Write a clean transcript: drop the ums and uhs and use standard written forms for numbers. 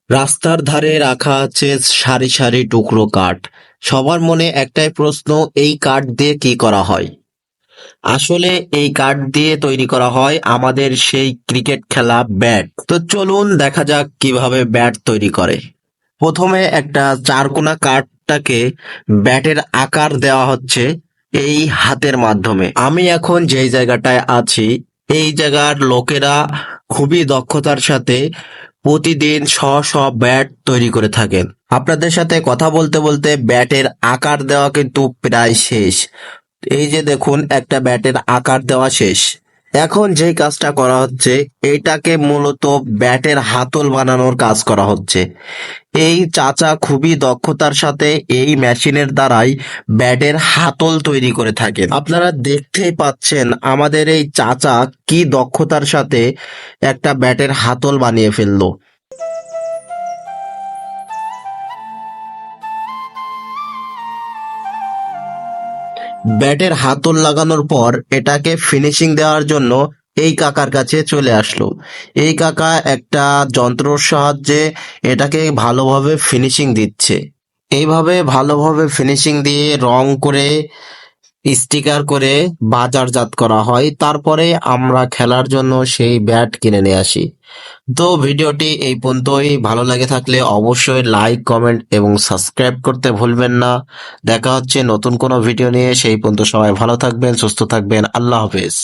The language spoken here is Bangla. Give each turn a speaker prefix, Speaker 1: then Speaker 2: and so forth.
Speaker 1: রাস্তার ধারে রাখা আছে সারি সারি টুকরো কাঠ। সবার মনে একটাই প্রশ্ন, এই কাঠ দিয়ে কি করা হয়? আসলে এই কাঠ দিয়ে তৈরি করা হয় আমাদের সেই ক্রিকেট খেলা ব্যাট। তো চলুন দেখা যাক কিভাবে ব্যাট তৈরি করে। প্রথমে একটা চারকোনা কাঠটাকে ব্যাটের আকার দেওয়া হচ্ছে এই হাতের মাধ্যমে। আমি এখন যেই জায়গাটায় আছি, এই জায়গার লোকেরা খুবই দক্ষতার সাথে প্রতিদিন ব্যাট তৈরি করে থাকেন। আপনাদের সাথে কথা বলতে বলতে ব্যাটের আকার দেওয়া কিন্তু প্রায় শেষ। এই যে দেখুন, একটা ব্যাটের আকার দেওয়া শেষ। এখন যেই কাজটা করা হচ্ছে, এটাকে মূলত ব্যাটের হাতল বানানোর কাজ করা হচ্ছে। এই চাচা খুবই দক্ষতার সাথে এই মেশিনের দ্বারাই ব্যাটের হাতল তৈরি করে থাকেন। আপনারা দেখতেই পাচ্ছেন আমাদের এই চাচা কি দক্ষতার সাথে একটা ব্যাটের হাতল বানিয়ে ফেললো। ব্যাটের হাতল লাগানোর পর এটাকে ফিনিশিং দেওয়ার জন্য এই কাকার কাছে চলে আসলো। এই কাকা একটা যন্ত্রর সাহায্যে এটাকে ভালোভাবে ফিনিশিং দিচ্ছে। এইভাবে ভালোভাবে ফিনিশিং দিয়ে রং করে স্টিকার করে বাজারজাত করা হয়, তারপরে আমরা খেলার জন্য সেই ব্যাট কিনে নিয়ে আসি। তো ভিডিওটি এই পর্যন্তই। ভালো লাগে থাকলে অবশ্যই লাইক, কমেন্ট এবং সাবস্ক্রাইব করতে ভুলবেন না। দেখা হচ্ছে নতুন কোনো ভিডিও নিয়ে। সেই পর্যন্ত সবাই ভালো থাকবেন, সুস্থ থাকবেন। আল্লাহ হাফেজ।